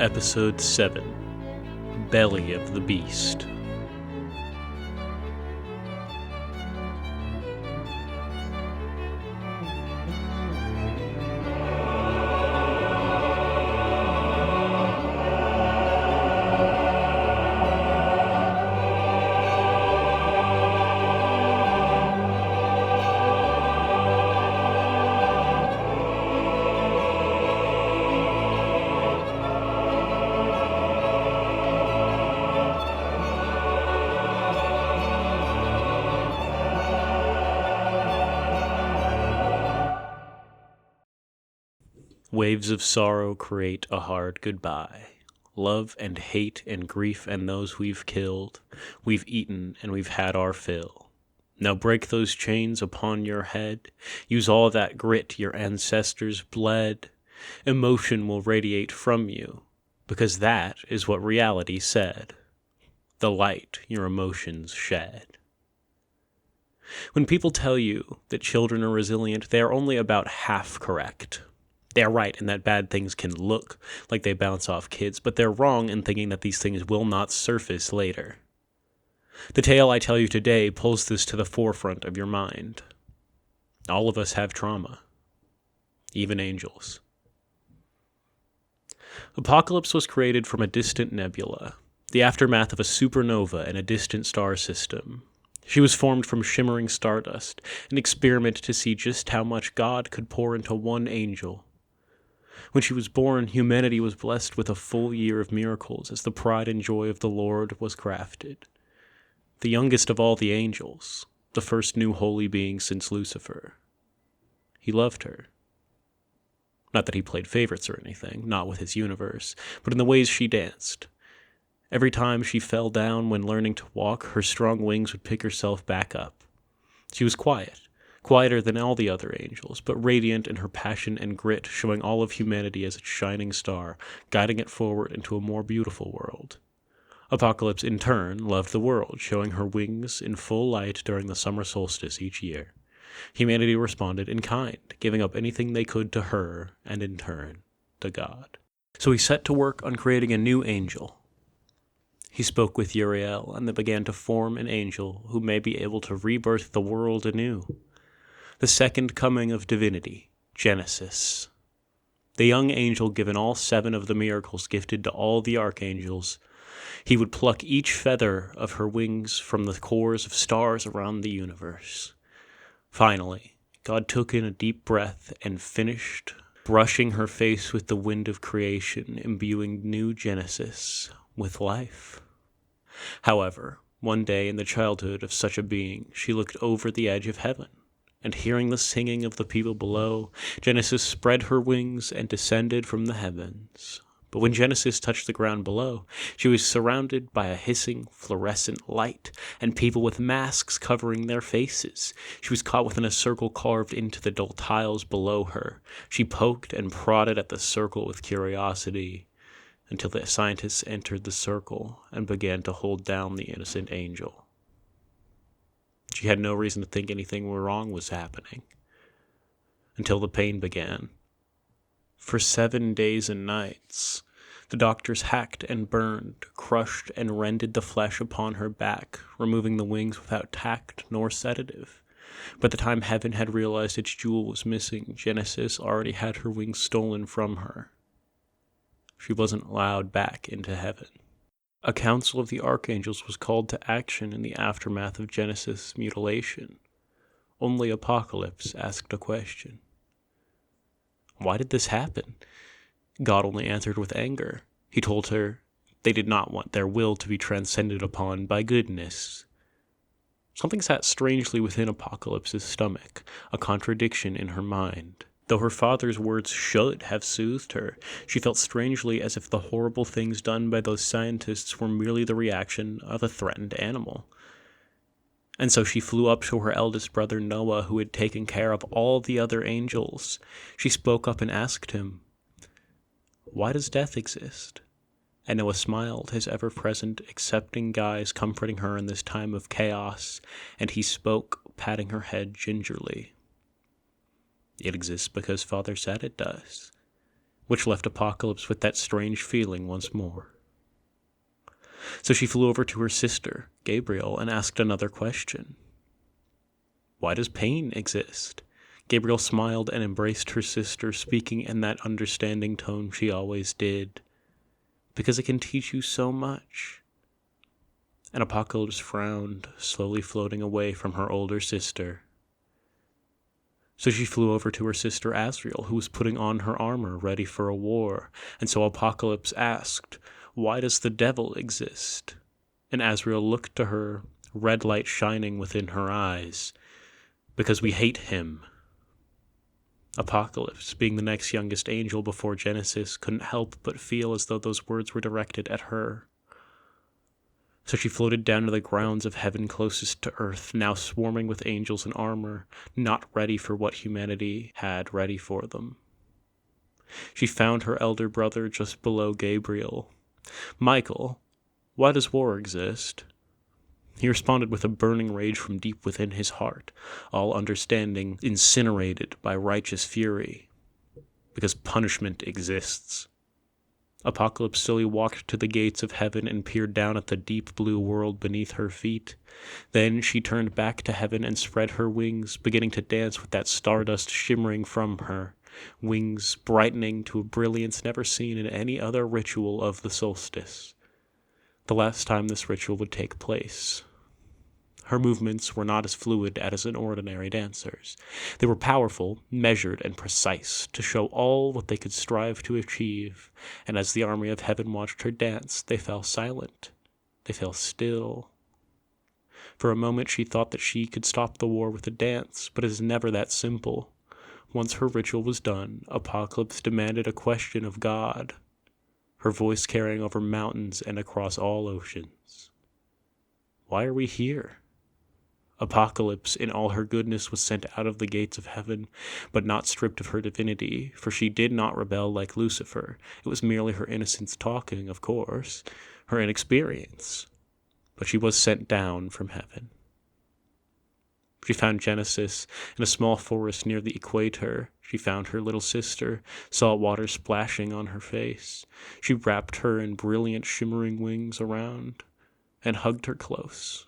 Episode 7, Belly of the Beast. Waves of sorrow create a hard goodbye. Love and hate and grief and those we've killed, we've eaten and we've had our fill. Now break those chains upon your head, use all that grit your ancestors bled. Emotion will radiate from you, because that is what reality said. The light your emotions shed. When people tell you that children are resilient, they are only about half correct. They are right in that bad things can look like they bounce off kids, but they're wrong in thinking that these things will not surface later. The tale I tell you today pulls this to the forefront of your mind. All of us have trauma. Even angels. Apocalypse was created from a distant nebula, the aftermath of a supernova in a distant star system. She was formed from shimmering stardust, an experiment to see just how much God could pour into one angel. When she was born, humanity was blessed with a full year of miracles as the pride and joy of the Lord was crafted. The youngest of all the angels, the first new holy being since Lucifer. He loved her. Not that he played favorites or anything, not with his universe, but in the ways she danced. Every time she fell down when learning to walk, her strong wings would pick herself back up. She was quiet. Quieter than all the other angels, but radiant in her passion and grit, showing all of humanity as its shining star, guiding it forward into a more beautiful world. Apocalypse, in turn, loved the world, showing her wings in full light during the summer solstice each year. Humanity responded in kind, giving up anything they could to her, and in turn, to God. So he set to work on creating a new angel. He spoke with Uriel, and they began to form an angel who may be able to rebirth the world anew. The second coming of divinity, Genesis. The young angel given all 7 of the miracles gifted to all the archangels. He would pluck each feather of her wings from the cores of stars around the universe. Finally, God took in a deep breath and finished, brushing her face with the wind of creation, imbuing new Genesis with life. However, one day in the childhood of such a being, she looked over the edge of heaven. And hearing the singing of the people below, Genesis spread her wings and descended from the heavens. But when Genesis touched the ground below, she was surrounded by a hissing, fluorescent light, and people with masks covering their faces. She was caught within a circle carved into the dull tiles below her. She poked and prodded at the circle with curiosity, until the scientists entered the circle and began to hold down the innocent angel. She had no reason to think anything wrong was happening, until the pain began. For 7 days and nights, the doctors hacked and burned, crushed and rended the flesh upon her back, removing the wings without tact nor sedative. By the time heaven had realized its jewel was missing, Genesis already had her wings stolen from her. She wasn't allowed back into heaven. A council of the archangels was called to action in the aftermath of Genesis' mutilation. Only Apocalypse asked a question. Why did this happen? God only answered with anger. He told her they did not want their will to be transcended upon by goodness. Something sat strangely within Apocalypse's stomach, a contradiction in her mind. Though her father's words should have soothed her, she felt strangely as if the horrible things done by those scientists were merely the reaction of a threatened animal. And so she flew up to her eldest brother Noah, who had taken care of all the other angels. She spoke up and asked him, "Why does death exist?" And Noah smiled, his ever-present, accepting guise comforting her in this time of chaos, and he spoke, patting her head gingerly. "It exists because Father said it does. which left Apocalypse with that strange feeling once more. So she flew over to her sister, Gabriel, and asked another question. Why does pain exist? Gabriel smiled and embraced her sister, speaking in that understanding tone she always did. Because it can teach you so much. And Apocalypse frowned, slowly floating away from her older sister. So she flew over to her sister Asriel, who was putting on her armor, ready for a war. And so Apocalypse asked, why does the devil exist? And Asriel looked to her, red light shining within her eyes. Because we hate him. Apocalypse, being the next youngest angel before Genesis, couldn't help but feel as though those words were directed at her. So she floated down to the grounds of heaven closest to earth, now swarming with angels in armor, not ready for what humanity had ready for them. She found her elder brother just below Gabriel. Michael, why does war exist? He responded with a burning rage from deep within his heart, all understanding incinerated by righteous fury. Because punishment exists. Apocalypse slowly walked to the gates of heaven and peered down at the deep blue world beneath her feet. Then she turned back to heaven and spread her wings, beginning to dance with that stardust shimmering from her, wings brightening to a brilliance never seen in any other ritual of the solstice. The last time this ritual would take place. Her movements were not as fluid as an ordinary dancer's. They were powerful, measured, and precise, to show all what they could strive to achieve, and as the army of heaven watched her dance, they fell silent. They fell still. For a moment she thought that she could stop the war with a dance, but it is never that simple. Once her ritual was done, Apocalypse demanded a question of God, her voice carrying over mountains and across all oceans. Why are we here? Apocalypse, in all her goodness, was sent out of the gates of heaven, but not stripped of her divinity, for she did not rebel like Lucifer. It was merely her innocence talking, of course, her inexperience. But she was sent down from heaven. She found Genesis in a small forest near the equator. She found her little sister, salt water splashing on her face. She wrapped her in brilliant shimmering wings around and hugged her close.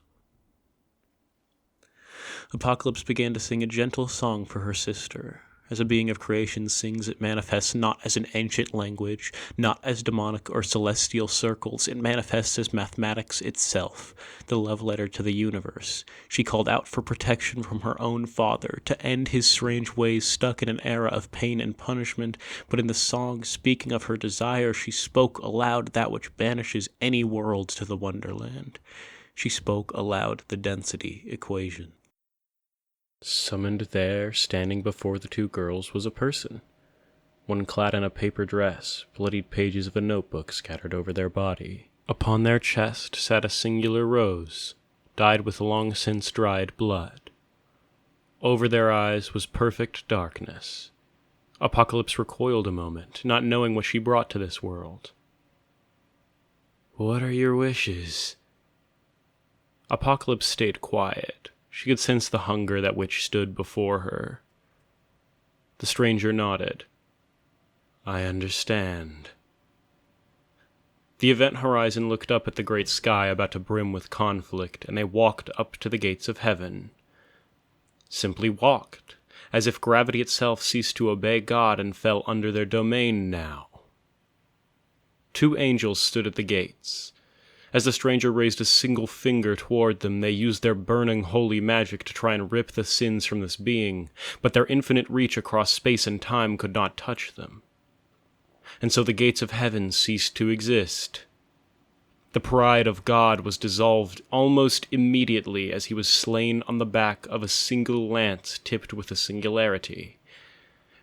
Apocalypse began to sing a gentle song for her sister. As a being of creation sings, it manifests not as an ancient language, not as demonic or celestial circles. It manifests as mathematics itself, the love letter to the universe. She called out for protection from her own father, to end his strange ways stuck in an era of pain and punishment. But in the song, speaking of her desire, she spoke aloud that which banishes any world to the wonderland. She spoke aloud the density equation. Summoned there, standing before the two girls, was a person, one clad in a paper dress, bloodied pages of a notebook scattered over their body. Upon their chest sat a singular rose, dyed with long since dried blood. Over their eyes was perfect darkness. Apocalypse recoiled a moment, not knowing what she brought to this world. "What are your wishes?" Apocalypse stayed quiet. She could sense the hunger that which stood before her. The stranger nodded. "I understand." The event horizon looked up at the great sky about to brim with conflict, and they walked up to the gates of heaven. Simply walked, as if gravity itself ceased to obey God and fell under their domain now. Two angels stood at the gates. As the stranger raised a single finger toward them, they used their burning holy magic to try and rip the sins from this being, but their infinite reach across space and time could not touch them. And so the gates of heaven ceased to exist. The pride of God was dissolved almost immediately as he was slain on the back of a single lance tipped with a singularity.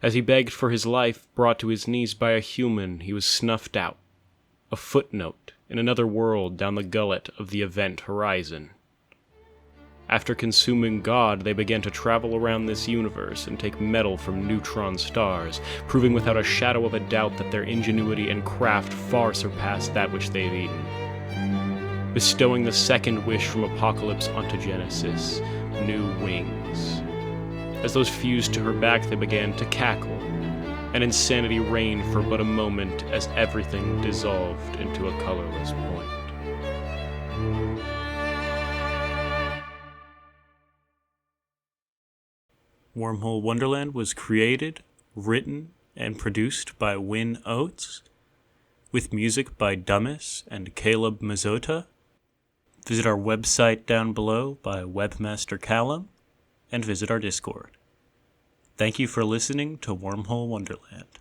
As he begged for his life, brought to his knees by a human, he was snuffed out, a footnote in another world down the gullet of the event horizon. After consuming God, they began to travel around this universe and take metal from neutron stars, proving without a shadow of a doubt that their ingenuity and craft far surpassed that which they had eaten. Bestowing the second wish from Apocalypse onto Genesis, new wings. As those fused to her back, they began to cackle, and insanity reigned for but a moment as everything dissolved into a colorless point. Wormhole Wonderland was created, written, and produced by Win Oates, with music by Dummis and Caleb Mazzota. Visit our website down below by Webmaster Callum, and visit our Discord. Thank you for listening to Wormhole Wonderland.